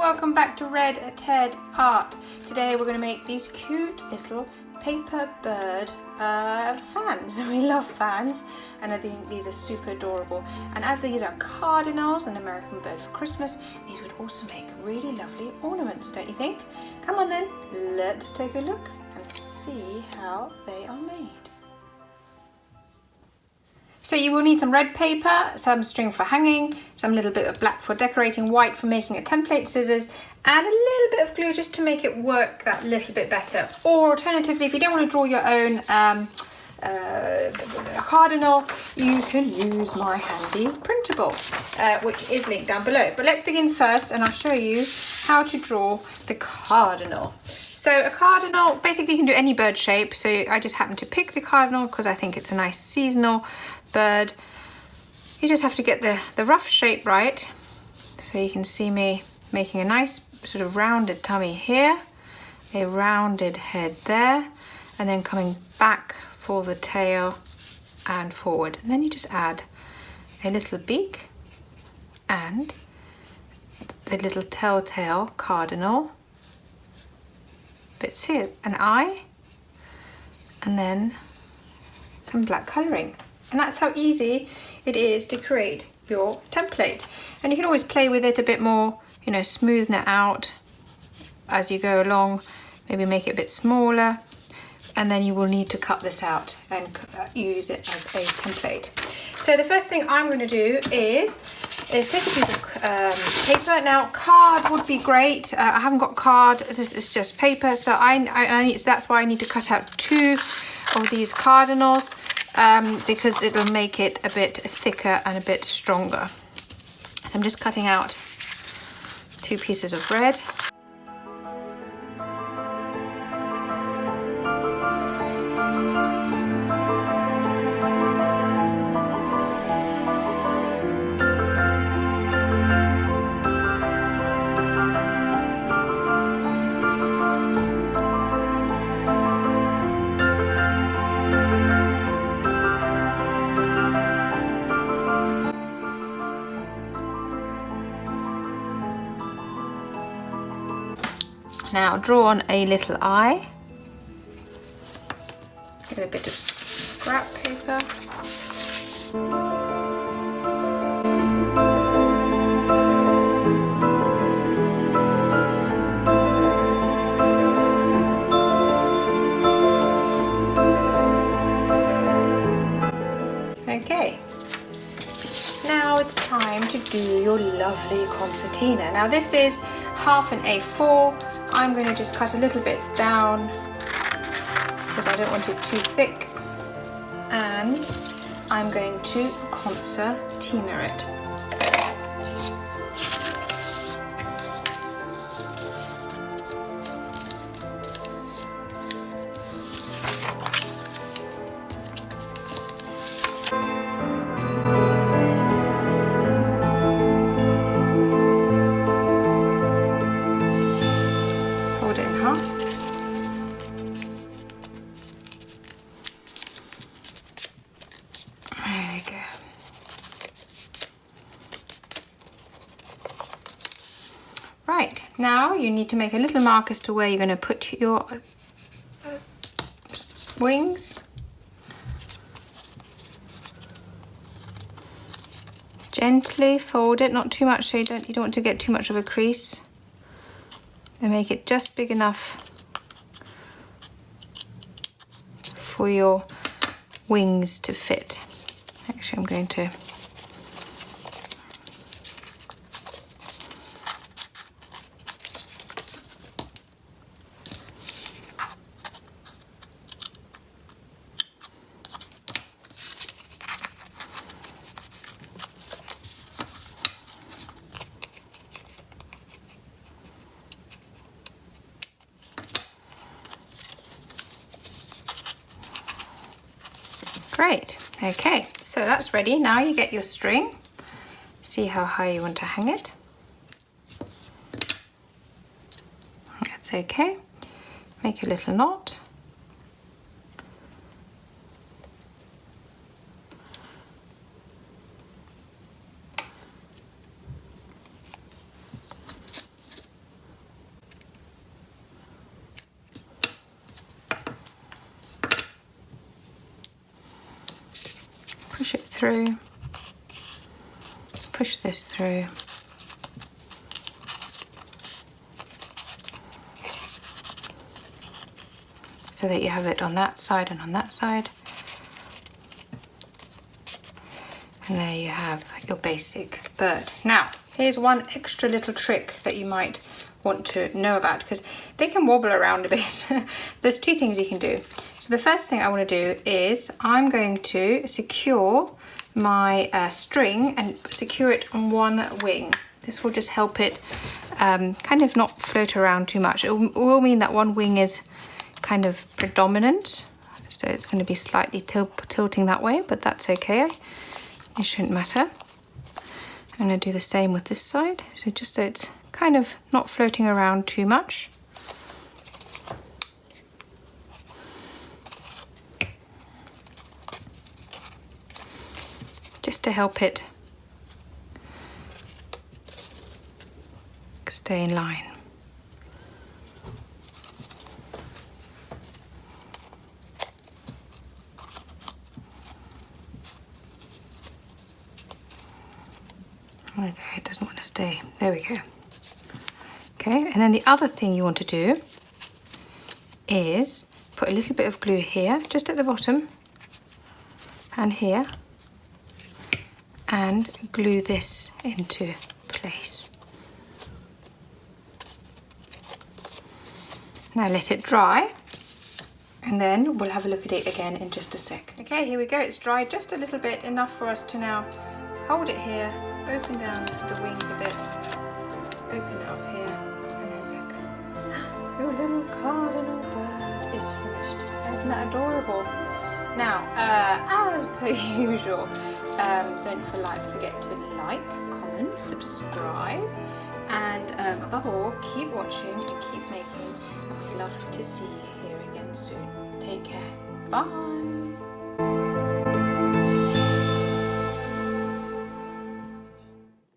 welcome back to Red Ted Art. Today we're going to make these cute little paper bird fans. We love fans and I think these are super adorable. And as these are cardinals, an American bird for Christmas, these would also make really lovely ornaments, don't you think? Come on then, let's take a look and see how they are made. So you will need some red paper, some string for hanging, some little bit of black for decorating, white for making a template, scissors, and a little bit of glue just to make it work that little bit better. Or alternatively, if you don't want to draw your own cardinal, you can use my handy printable, which is linked down below. But let's begin first and I'll show you how to draw the cardinal. So a cardinal, basically you can do any bird shape. So I just happen to pick the cardinal because I think it's a nice seasonal bird. You just have to get the rough shape right. So you can see me making a nice sort of rounded tummy here, a rounded head there, and then coming back for the tail and forward. And then you just add a little beak and the little telltale cardinal bits here, an eye, and then some black colouring. And that's how easy it is to create your template. And you can always play with it a bit more, you know, smoothen it out as you go along, maybe make it a bit smaller, and then you will need to cut this out and use it as a template. So the first thing I'm going to do is take a piece of paper. Now card would be great. I haven't got card, this is just paper, so that's why I need to cut out 2 of these cardinals. Because it'll make it a bit thicker and a bit stronger. So I'm just cutting out 2 pieces of red. Now draw on a little eye, get a bit of scrap paper, okay, now it's time to do your lovely concertina. Now this is half an A4. I'm going to just cut a little bit down because I don't want it too thick, and I'm going to concertina it. Right, now you need to make a little mark as to where you're going to put your wings. Gently fold it, not too much, so you don't want to get too much of a crease. And make it just big enough for your wings to fit. Actually, I'm going to Great, okay, so that's ready. Now you get your string, see how high you want to hang it. That's okay. Make a little knot. push it through, push this through. So that you have it on that side and on that side. And there you have your basic bird. Now, here's one extra little trick that you might want to know about, because they can wobble around a bit. There's two things you can do. So the first thing I want to do is I'm going to secure my string and secure it on one wing. This will just help it kind of not float around too much. It will mean that one wing is kind of predominant, so it's going to be slightly tilting that way, but that's okay. It shouldn't matter. I'm going to do the same with this side, so just so it's kind of not floating around too much. Just to help it stay in line. Okay, it doesn't want to stay. There we go. Okay, and then the other thing you want to do is put a little bit of glue here, just at the bottom, and here, and glue this into place. Now let it dry, and then we'll have a look at it again in just a sec. Okay, here we go. It's dried just a little bit, enough for us to now hold it here, open down the wings a bit, open it up here, and then look. Your little cardinal bird is finished. Isn't that adorable? Now, as per usual, don't forget to like, comment, subscribe, and above all, keep watching and keep making. I would love to see you here again soon. Take care. Bye.